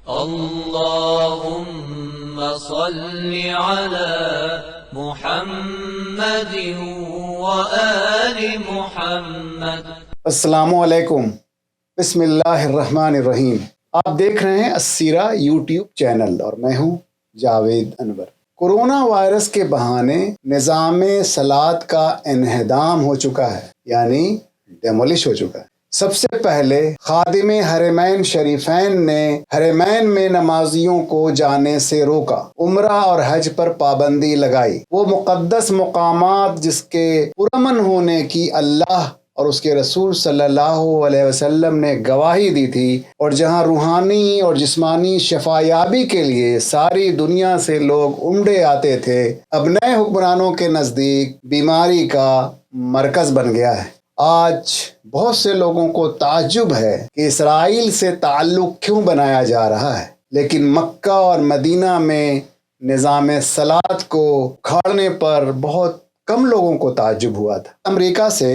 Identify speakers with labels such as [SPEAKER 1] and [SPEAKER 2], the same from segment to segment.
[SPEAKER 1] اللهم صل على محمد وآل محمد۔
[SPEAKER 2] السلام علیکم، بسم اللہ الرحمن الرحیم۔ آپ دیکھ رہے ہیں السیرہ یوٹیوب چینل اور میں ہوں جاوید انور۔ کورونا وائرس کے بہانے نظام صلاۃ کا انہدام ہو چکا ہے، یعنی ڈیمولش ہو چکا ہے۔ سب سے پہلے خادم حرمین شریفین نے حرمین میں نمازیوں کو جانے سے روکا، عمرہ اور حج پر پابندی لگائی۔ وہ مقدس مقامات جس کے پرامن ہونے کی اللہ اور اس کے رسول صلی اللہ علیہ وسلم نے گواہی دی تھی، اور جہاں روحانی اور جسمانی شفایابی کے لیے ساری دنیا سے لوگ امڑے آتے تھے، اب نئے حکمرانوں کے نزدیک بیماری کا مرکز بن گیا ہے۔ آج بہت سے لوگوں کو تعجب ہے کہ اسرائیل سے تعلق کیوں بنایا جا رہا ہے، لیکن مکہ اور مدینہ میں نظام صلاۃ کو کھاڑنے پر بہت کم لوگوں کو تعجب ہوا تھا۔ امریکہ سے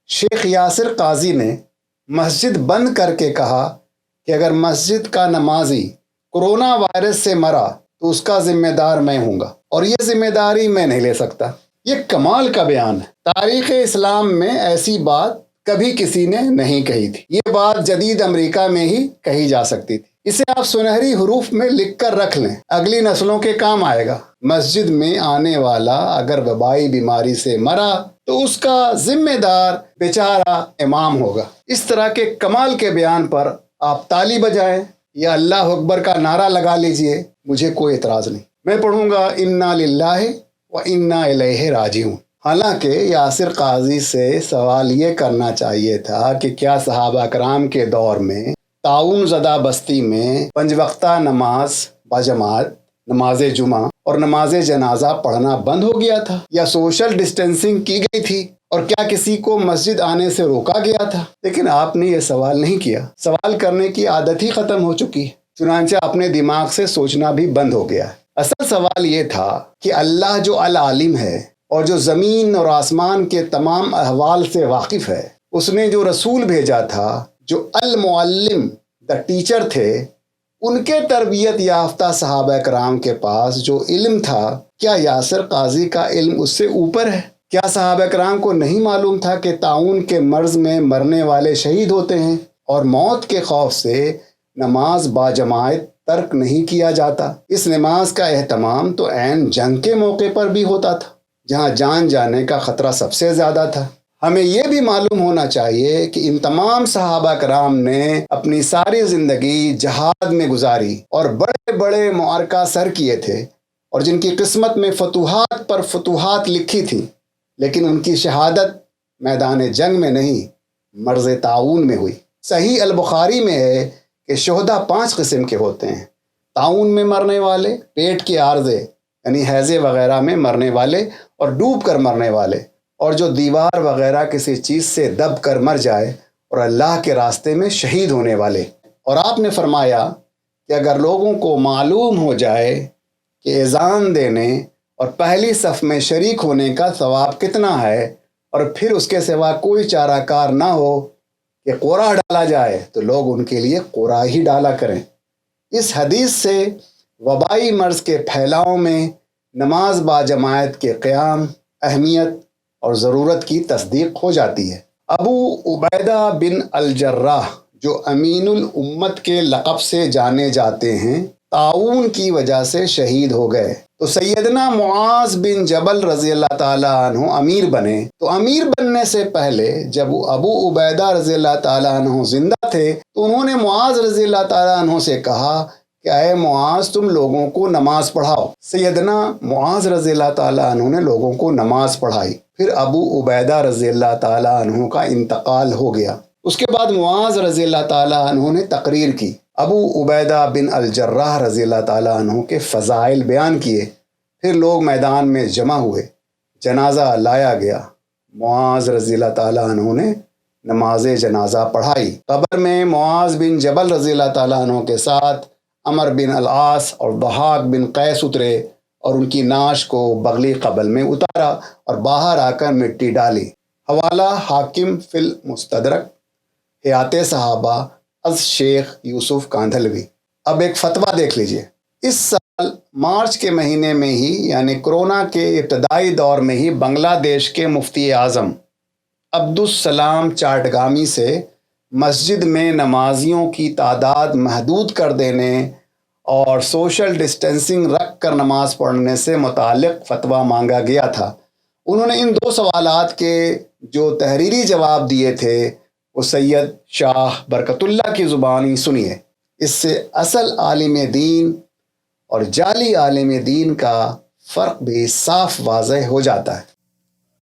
[SPEAKER 2] شیخ یاسر قاضی نے مسجد بند کر کے کہا کہ اگر مسجد کا نمازی کورونا وائرس سے مرا تو اس کا ذمہ دار میں ہوں گا، اور یہ ذمہ داری میں نہیں لے سکتا۔ یہ کمال کا بیان ہے۔ تاریخ اسلام میں ایسی بات کبھی کسی نے نہیں کہی تھی۔ یہ بات جدید امریکہ میں ہی کہی جا سکتی تھی۔ اسے آپ سنہری حروف میں لکھ کر رکھ لیں، اگلی نسلوں کے کام آئے گا۔ مسجد میں آنے والا اگر وبائی بیماری سے مرا تو اس کا ذمہ دار بیچارہ امام ہوگا۔ اس طرح کے کمال کے بیان پر آپ تالی بجائیں یا اللہ اکبر کا نعرہ لگا لیجئے، مجھے کوئی اعتراض نہیں۔ میں پڑھوں گا انا للہ وَإِنَّا إِلَيْهِ رَاجِعُونَ۔ حالانکہ یاسر قاضی سے سوال یہ کرنا چاہیے تھا کہ کیا صحابہ کرام کے دور میں طاعون زدہ بستی میں 5 وقتہ نماز باجماعت، نماز جمعہ اور نماز جنازہ پڑھنا بند ہو گیا تھا، یا سوشل ڈسٹینسنگ کی گئی تھی، اور کیا کسی کو مسجد آنے سے روکا گیا تھا؟ لیکن آپ نے یہ سوال نہیں کیا۔ سوال کرنے کی عادت ہی ختم ہو چکی ہے، چنانچہ اپنے دماغ سے سوچنا بھی بند ہو گیا ہے۔ اصل سوال یہ تھا کہ اللہ جو العالم ہے اور جو زمین اور آسمان کے تمام احوال سے واقف ہے، اس نے جو رسول بھیجا تھا، جو المعلم دا ٹیچر تھے، ان کے تربیت یافتہ صحابہ کرام کے پاس جو علم تھا، کیا یاسر قاضی کا علم اس سے اوپر ہے؟ کیا صحابہ کرام کو نہیں معلوم تھا کہ طاعون کے مرض میں مرنے والے شہید ہوتے ہیں اور موت کے خوف سے نماز باجماعت ترک نہیں کیا جاتا؟ اس نماز کا اہتمام تو عین جنگ کے موقع پر بھی ہوتا تھا، جہاں جان جانے کا خطرہ سب سے زیادہ تھا۔ ہمیں یہ بھی معلوم ہونا چاہیے کہ ان تمام صحابہ کرام نے اپنی ساری زندگی جہاد میں گزاری اور بڑے بڑے معرکہ سر کیے تھے، اور جن کی قسمت میں فتوحات پر فتوحات لکھی تھیں، لیکن ان کی شہادت میدان جنگ میں نہیں، مرض طاعون میں ہوئی۔ صحیح البخاری میں ہے کہ شہداء 5 قسم کے ہوتے ہیں: طاعون میں مرنے والے، پیٹ کے عارضے یعنی ہیضے وغیرہ میں مرنے والے اور ڈوب کر مرنے والے، اور جو دیوار وغیرہ کسی چیز سے دب کر مر جائے، اور اللہ کے راستے میں شہید ہونے والے۔ اور آپ نے فرمایا کہ اگر لوگوں کو معلوم ہو جائے کہ اذان دینے اور پہلی صف میں شریک ہونے کا ثواب کتنا ہے، اور پھر اس کے سوا کوئی چارہ کار نہ ہو کہ قرعہ ڈالا جائے، تو لوگ ان کے لیے قرعہ ہی ڈالا کریں۔ اس حدیث سے وبائی مرض کے پھیلاؤ میں نماز باجماعت کے قیام، اہمیت اور ضرورت کی تصدیق ہو جاتی ہے۔ ابو عبیدہ بن الجراح، جو امین الامت کے لقب سے جانے جاتے ہیں، طاعون کی وجہ سے شہید ہو گئے، تو سیدنا معاذ بن جبل رضی اللہ تعالیٰ عنہ امیر بنے۔ تو امیر بننے سے پہلے جب ابو عبیدہ رضی اللہ تعالیٰ عنہ زندہ تھے، تو انہوں نے معاذ رضی اللہ تعالیٰ عنہ سے کہا کہ اے معاذ، تم لوگوں کو نماز پڑھاؤ۔ سیدنا معاذ رضی اللہ تعالیٰ عنہ نے لوگوں کو نماز پڑھائی۔ پھر ابو عبیدہ رضی اللہ تعالیٰ عنہ کا انتقال ہو گیا۔ اس کے بعد معاذ رضی اللہ تعالیٰ عنہ نے تقریر کی، ابو عبیدہ بن الجراح رضی اللہ تعالیٰ عنہ کے فضائل بیان کیے۔ پھر لوگ میدان میں جمع ہوئے، جنازہ لایا گیا، معاذ رضی اللہ تعالیٰ عنہ نے نماز جنازہ پڑھائی۔ قبر میں معاذ بن جبل رضی اللہ تعالیٰ عنہ کے ساتھ عمر بن العاص اور ضحاک بن قیس اترے، اور ان کی نعش کو بغلی قبر میں اتارا اور باہر آ کر مٹی ڈالی۔ حوالہ حاکم فی المستدرک، حیات صحابہ از شیخ یوسف کاندھلوی۔ اب ایک فتویٰ دیکھ لیجئے۔ اس سال مارچ کے مہینے میں ہی یعنی کورونا کے ابتدائی دور میں ہی بنگلہ دیش کے مفتی اعظم عبدالسلام چاٹگامی سے مسجد میں نمازیوں کی تعداد محدود کر دینے اور سوشل ڈسٹینسنگ رکھ کر نماز پڑھنے سے متعلق فتویٰ مانگا گیا تھا۔ انہوں نے ان 2 سوالات کے جو تحریری جواب دیے تھے وہ سید شاہ برکت اللہ کی زبانی سنیے۔ اس سے اصل عالم دین اور جعلی عالم دین کا فرق بھی صاف واضح ہو جاتا ہے۔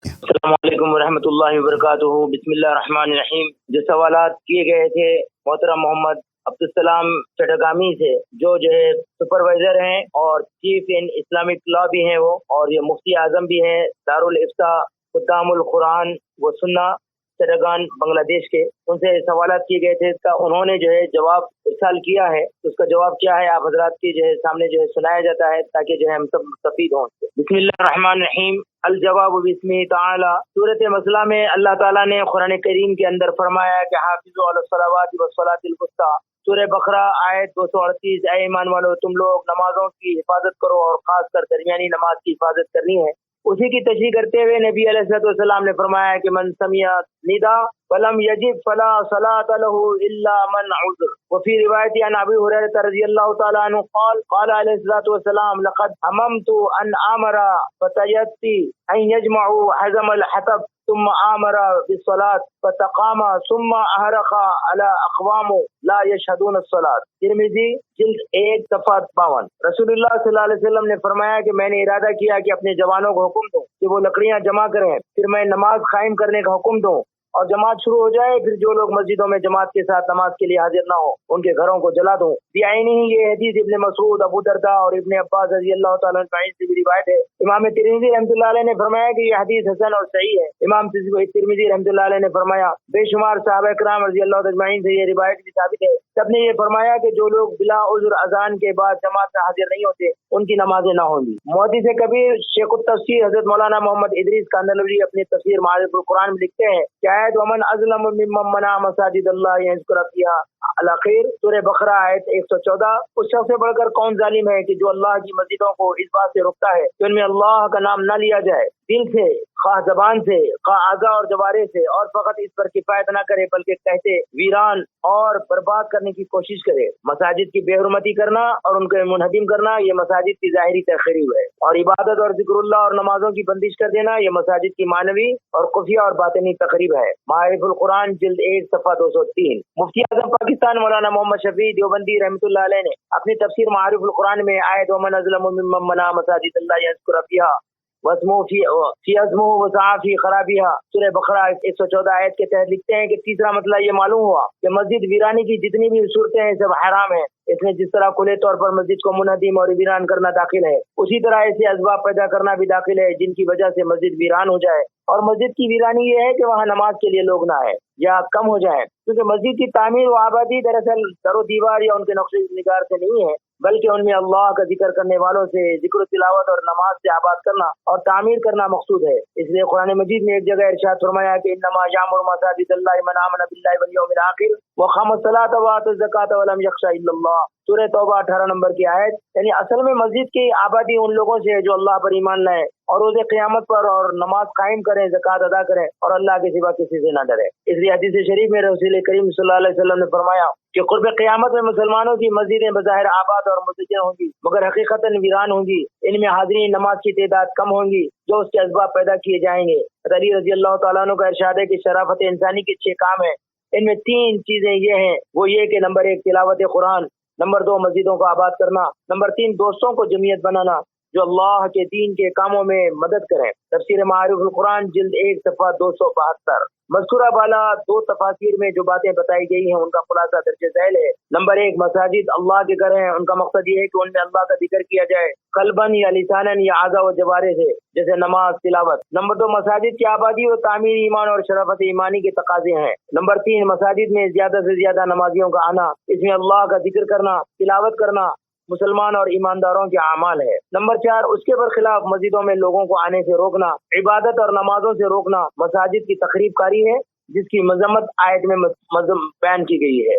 [SPEAKER 3] السلام علیکم ورحمۃ اللہ وبرکاتہ۔ بسم اللہ الرحمن الرحیم۔ جو سوالات کیے گئے تھے محترم محمد عبدالسلام چٹگامی سے، جو ہے سپروائزر ہیں اور چیف ان اسلامک لا بھی ہیں وہ، اور یہ مفتی اعظم بھی ہیں دارالافتاء خدام القرآن و سنہ چٹگان بنگلہ دیش کے، ان سے سوالات کیے گئے تھے۔ اس کا انہوں نے جو ہے جواب ارسال کیا ہے، اس کا جواب کیا ہے آپ حضرات کے جو ہے سامنے جو ہے سنایا جاتا ہے تاکہ جو ہے ہم سب مستفید ہوں۔ بسم اللہ الرحمن الرحیم۔ الجواب بسم تعالی۔ صورت مسئلہ میں اللہ تعالیٰ نے قرآن کریم کے اندر فرمایا کہ حافظوا علی الصلوات والصلاۃ الوسطیٰ، سورہ بقرہ آیت 238، اے ایمان والو تم لوگ نمازوں کی حفاظت کرو اور خاص کر درمیانی نماز کی حفاظت کرنی ہے۔ اسی کی تشریح کرتے ہوئے نبی علیہ الصلوۃ والسلام نے فرمایا کہ من سمع ندا فلم یجب فلا صلاۃ له الا من عذر۔ وفي روایت عن ابی ہریرہ رضی اللہ تعالی عنہ قال قال علیہ الصلوۃ والسلام لقد هممت ان امر فتيتي ان يجمعوا حزم الحطب ثم آمر بالصلاة فتقام ثم أحرق على أقوام لا يشهدون الصلاة۔ ترمذی جلد 1 صفحہ 52۔ رسول اللہ صلی اللہ علیہ وسلم نے فرمایا کہ میں نے ارادہ کیا کہ اپنے جوانوں کو حکم دوں کہ وہ لکڑیاں جمع کریں، پھر میں نماز قائم کرنے کا حکم دوں اور جماعت شروع ہو جائے، پھر جو لوگ مسجدوں میں جماعت کے ساتھ نماز کے لیے حاضر نہ ہو ان کے گھروں کو جلا دوں۔ بعینہ یہ حدیث ابن مسعود، ابو درداء اور ابن عباس رضی اللہ تعالیٰ عنہ سے بھی روایت ہے۔ امام ترمذی رحمۃ اللہ علیہ نے فرمایا کہ یہ حدیث حسن اور صحیح ہے۔ امام ترمذی رحمۃ اللہ علیہ نے فرمایا بے شمار صحابہ کرام رضی اللہ اجمعین سے یہ روایت بھی ثابت ہے، سب نے یہ فرمایا کہ جو لوگ بلا عذر اذان کے بعد جماعت میں حاضر نہیں ہوتے ان کی نمازیں نہ ہوں گی۔ محدث کبیر شیخ التفسیر حضرت مولانا محمد ادریس کاندھلوی اپنی تفسیر معارف القرآن میں لکھتے ہیں کہ آیت ومن ازلم ممن منع مساجد اللہ یذکر فیہا الاخیر، سورہ بقرہ آیت 114۔ اس شخص سے بڑھ کر کون ظالم ہے کہ جو اللہ کی مسجدوں کو اس بات سے روکتا ہے کہ ان میں اللہ کا نام نہ لیا جائے، دل سے خواہ زبان سے خواہ اعضاء اور جوارے سے، اور فقط اس پر کفایت نہ کرے بلکہ کہتے ویران اور برباد کرنے کی کوشش کرے۔ مساجد کی بے حرمتی کرنا اور ان کو منہدم کرنا یہ مساجد کی ظاہری تخریب ہے، اور عبادت اور ذکر اللہ اور نمازوں کی بندش کر دینا یہ مساجد کی معنوی اور خفیہ اور باطنی تخریب ہے۔ معارف القرآن جلد 1 صفحہ 203۔ مفتی اعظم پاکستان مولانا محمد شفیع دیوبندی رحمۃ اللہ علیہ نے اپنی تفسیر معارف القرآن میں آیت ومن اظلم ممن منع مساجد اللہ یذکر فیہا فی ازمہ وسعی فی خرابیہا، سورہ بقرہ 114 آیت کے تحت لکھتے ہیں کہ تیسرا مسئلہ یہ معلوم ہوا کہ مسجد ویرانی کی جتنی بھی صورتیں ہیں سب حرام ہیں۔ اس میں جس طرح کھلے طور پر مسجد کو منہدم اور ویران کرنا داخل ہے، اسی طرح ایسے اسباب پیدا کرنا بھی داخل ہے جن کی وجہ سے مسجد ویران ہو جائے۔ اور مسجد کی ویرانی یہ ہے کہ وہاں نماز کے لیے لوگ نہ آئے یا کم ہو جائیں، کیونکہ مسجد کی تعمیر و آبادی دراصل در و دیوار یا ان کے نقش نگار سے نہیں ہے، بلکہ ان میں اللہ کا ذکر کرنے والوں سے ذکر و تلاوت اور نماز سے آباد کرنا اور تعمیر کرنا مقصود ہے۔ اس لیے قرآن مجید میں ایک جگہ ارشاد فرمایا کہ انما یعمر مساجد اللہ من آمن باللہ والیوم الآخر وقام الصلاۃ وآتى الزکاۃ ولم یخش الا اللہ، سورہ توبہ 18 نمبر کی آیت۔ یعنی اصل میں مسجد کی آبادی ان لوگوں سے ہے جو اللہ پر ایمان لائے اور روز قیامت پر اور نماز قائم کریں، زکوٰۃ ادا کریں اور اللہ کے سوا کسی سے نہ ڈرے۔ اس لیے حدیث شریف میں رسول کریم صلی اللہ علیہ وسلم نے فرمایا کہ قرب قیامت میں مسلمانوں کی مسجدیں بظاہر آباد اور مزین ہوں گی مگر حقیقتاً ویران ہوں گی، ان میں حاضرین نماز کی تعداد کم ہوں گی جو اس کے اسباب پیدا کیے جائیں گے۔ علی رضی اللہ تعالیٰ عنہ کا ارشاد ہے کہ شرافت انسانی کے 6 کام ہیں، ان میں 3 چیزیں یہ ہیں، وہ یہ کہ نمبر 1 تلاوت قرآن، نمبر 2 مسجدوں کو آباد کرنا، نمبر 3 دوستوں کو جمعیت بنانا جو اللہ کے دین کے کاموں میں مدد کریں۔ تفسیر معارف القرآن جلد 1 صفحہ 272۔ مذکورہ بالا 2 تفاسیر میں جو باتیں بتائی گئی ہیں ان کا خلاصہ درج ذیل ہے۔ نمبر 1 مساجد اللہ کے گھر ہیں، ان کا مقصد یہ ہے کہ ان میں اللہ کا ذکر کیا جائے قلباً یا لساناً یا اعضاء و جوارے سے، جیسے نماز تلاوت۔ نمبر 2 مساجد کی آبادی و تعمیر ایمان اور شرافت ایمانی کے تقاضے ہیں۔ نمبر 3 مساجد میں زیادہ سے زیادہ نمازیوں کا آنا، اس میں اللہ کا ذکر کرنا، تلاوت کرنا مسلمان اور ایمانداروں کے اعمال ہے۔ نمبر 4 اس کے برخلاف مسجدوں میں لوگوں کو آنے سے روکنا، عبادت اور نمازوں سے روکنا مساجد کی تخریب کاری ہے جس کی مذمت آیت میں بیان کی گئی ہے۔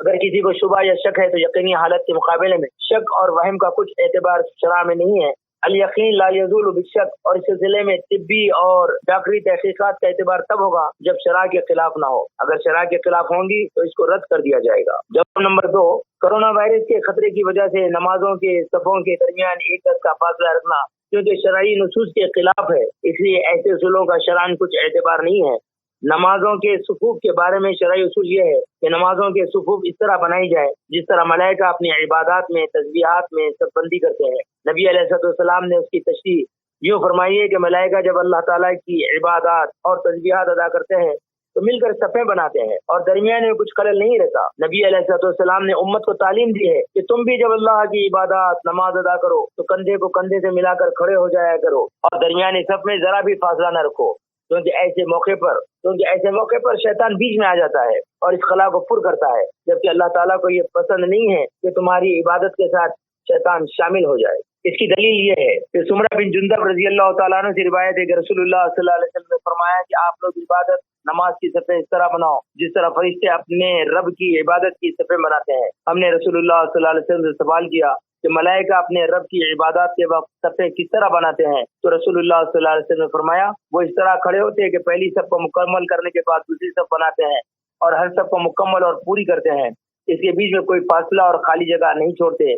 [SPEAKER 3] اگر کسی کو شبہ یا شک ہے تو یقینی حالت کے مقابلے میں شک اور وہم کا کچھ اعتبار شرع میں نہیں ہے۔ الیقین لا یزول بالشک، اور اس سلسلے میں طبی اور ڈاکٹری تحقیقات کا اعتبار تب ہوگا جب شرع کے خلاف نہ ہو۔ اگر شرع کے خلاف ہوں گی تو اس کو رد کر دیا جائے گا۔ جواب نمبر 2، کورونا وائرس کے خطرے کی وجہ سے نمازوں کے صفوں کے درمیان ایک گز کا فاصلہ رکھنا کیونکہ شرعی نصوص کے خلاف ہے، اس لیے ایسے اصولوں کا شرعاً کچھ اعتبار نہیں ہے۔ نمازوں کے صفوف کے بارے میں شرعی اصول یہ ہے کہ نمازوں کے صفوف اس طرح بنائی جائے جس طرح ملائکہ اپنی عبادات میں، تسبیحات میں صف بندی کرتے ہیں۔ نبی علیہ السلام نے اس کی تشریح یوں فرمائی ہے کہ ملائکہ جب اللہ تعالیٰ کی عبادات اور تسبیحات ادا کرتے ہیں تو مل کر صفیں بناتے ہیں اور درمیان میں کچھ خلل نہیں رہتا۔ نبی علیہ السلام نے امت کو تعلیم دی ہے کہ تم بھی جب اللہ کی عبادات نماز ادا کرو تو کندھے کو کندھے سے ملا کر کھڑے ہو جایا کرو اور درمیانی صف میں ذرا بھی فاصلہ نہ رکھو، کیونکہ ایسے موقع پر شیطان بیچ میں آ جاتا ہے اور اس خلا کو پر کرتا ہے، جبکہ اللہ تعالیٰ کو یہ پسند نہیں ہے کہ تمہاری عبادت کے ساتھ شیطان شامل ہو جائے۔ اس کی دلیل یہ ہے کہ سمرہ بن جندب رضی اللہ تعالیٰ عنہ سے روایت ہے کہ رسول اللہ صلی اللہ علیہ وسلم نے فرمایا کہ آپ لوگ عبادت نماز کی صفیں اس طرح بناؤ جس طرح فرشتے اپنے رب کی عبادت کی صفیں بناتے ہیں۔ ہم نے رسول اللہ صلی اللہ علیہ وسلم سے سوال کیا کہ ملائکہ اپنے رب کی عبادات کے وقت صفیں کس طرح بناتے ہیں؟ تو رسول اللہ صلی اللہ علیہ وسلم نے فرمایا وہ اس طرح کھڑے ہوتے ہیں کہ پہلی صف کو مکمل کرنے کے بعد دوسری صف بناتے ہیں اور ہر صف کو مکمل اور پوری کرتے ہیں، اس کے بیچ میں کوئی فاصلہ اور خالی جگہ نہیں چھوڑتے،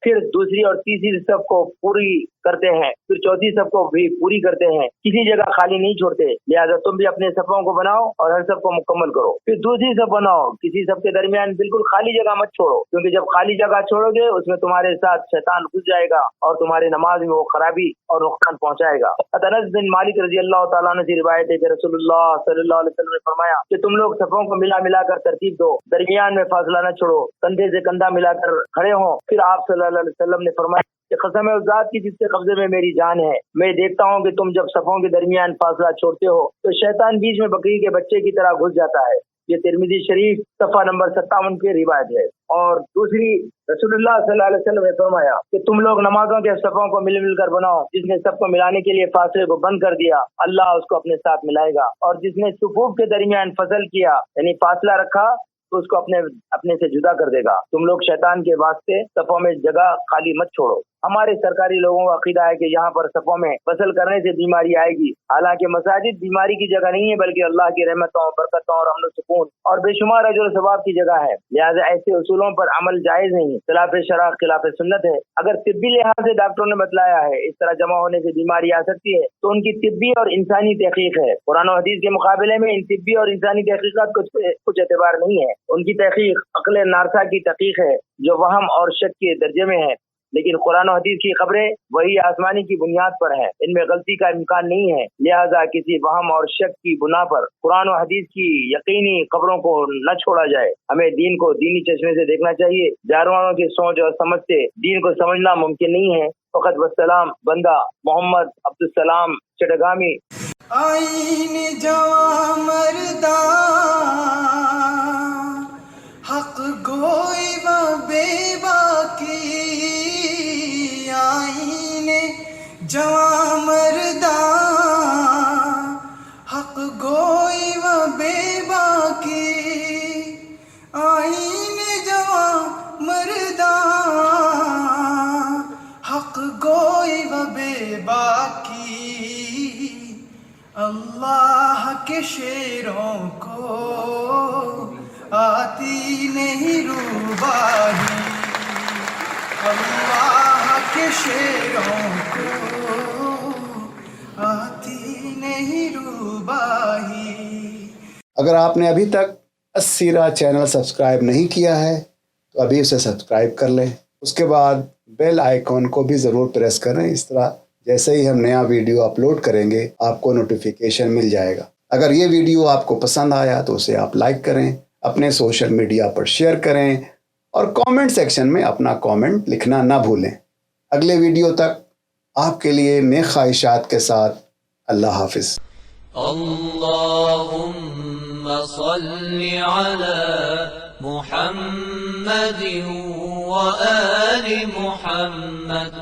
[SPEAKER 3] پھر دوسری اور تیسری صف کو پوری کرتے ہیں، پھر چوتھی صف کو بھی پوری کرتے ہیں، کسی جگہ خالی نہیں چھوڑتے۔ لہٰذا تم بھی اپنے صفوں کو بناؤ اور ہر صف کو مکمل کرو، پھر دوسری صف بناؤ، کسی صف کے درمیان بالکل خالی جگہ مت چھوڑو، کیونکہ جب خالی جگہ چھوڑو گے اس میں تمہارے ساتھ شیطان گھس جائے گا اور تمہاری نماز میں وہ خرابی اور نقصان پہنچائے گا۔ انس بن مالک رضی اللہ تعالیٰ عنہ سے روایت ہے کہ رسول اللہ صلی اللہ علیہ وسلم نے فرمایا کہ تم لوگ صفوں کو ملا کر ترتیب دو، درمیان میں فاصلہ نہ چھوڑو، کندھے سے کندھا ملا کر کھڑے ہوں۔ پھر آپ صلی اللہ علیہ وسلم نے فرمایا کہ قسم ہے اس ذات کی جس کے قبضے میں میری جان ہے، میں دیکھتا ہوں کہ تم جب صفوں کے درمیان فاصلہ چھوڑتے ہو تو شیطان بیچ میں بکری کے بچے کی طرح گھس جاتا ہے۔ یہ ترمذی شریف صفحہ نمبر 57 کی روایت ہے۔ اور دوسری، رسول اللہ صلی اللہ علیہ وسلم نے فرمایا کہ تم لوگ نمازوں کے صفوں کو مل کر بناؤ، جس نے سب کو ملانے کے لیے فاصلے کو بند کر دیا اللہ اس کو اپنے ساتھ ملائے گا، اور جس نے صفوف کے درمیان فصل کیا یعنی فاصلہ رکھا تو اس کو اپنے سے جدا کر دے گا۔ تم لوگ شیطان کے واسطے صفوں میں جگہ خالی مت چھوڑو۔ ہمارے سرکاری لوگوں کا عقیدہ ہے کہ یہاں پر صفوں میں فصل کرنے سے بیماری آئے گی، حالانکہ مساجد بیماری کی جگہ نہیں ہے بلکہ اللہ کی رحمتوں، برکتوں اور امن و سکون اور بے شمار اجر و ثواب کی جگہ ہے۔ لہٰذا ایسے اصولوں پر عمل جائز نہیں، خلاف شرع خلاف سنت ہے۔ اگر طبی لحاظ سے ڈاکٹروں نے بتلایا ہے اس طرح جمع ہونے سے بیماری آ سکتی ہے تو ان کی طبی اور انسانی تحقیق ہے۔ قرآن و حدیث کے مقابلے میں ان طبی اور انسانی تحقیقات کچھ اعتبار نہیں ہے۔ ان کی تحقیق عقل نارسا کی تحقیق ہے جو وہم اور شک کے درجے میں ہے، لیکن قرآن و حدیث کی خبریں وہی آسمانی کی بنیاد پر ہیں، ان میں غلطی کا امکان نہیں ہے۔ لہذا کسی وہم اور شک کی بنا پر قرآن و حدیث کی یقینی خبروں کو نہ چھوڑا جائے۔ ہمیں دین کو دینی چشمے سے دیکھنا چاہیے۔ جانوروں کی سوچ اور سمجھ سے دین کو سمجھنا ممکن نہیں ہے۔ فقط وسلام، بندہ محمد عبدالسلام چٹگامی۔
[SPEAKER 4] آئین جوان مردہ حق گوئی و بے باکی، آئین جوان مردہ حق گوئی و بے باکی، آئین جوان مردہ حق گوئی و بے باکی، اللہ کے شیروں کو آتی نہیں روباہی، اللہ کے شیروں کو آتی نہیں روباہی۔
[SPEAKER 2] اگر آپ نے ابھی تک السیرہ چینل سبسکرائب نہیں کیا ہے تو ابھی اسے سبسکرائب کر لیں، اس کے بعد بیل آئیکن کو بھی ضرور پریس کریں، اس طرح جیسے ہی ہم نیا ویڈیو اپلوڈ کریں گے آپ کو نوٹیفیکیشن مل جائے گا۔ اگر یہ ویڈیو آپ کو پسند آیا تو اسے آپ لائک کریں، اپنے سوشل میڈیا پر شیئر کریں اور کامنٹ سیکشن میں اپنا کامنٹ لکھنا نہ بھولیں۔ اگلے ویڈیو تک آپ کے لیے نیک خواہشات کے ساتھ اللہ حافظ۔
[SPEAKER 1] اللهم صل على محمد وآل محمد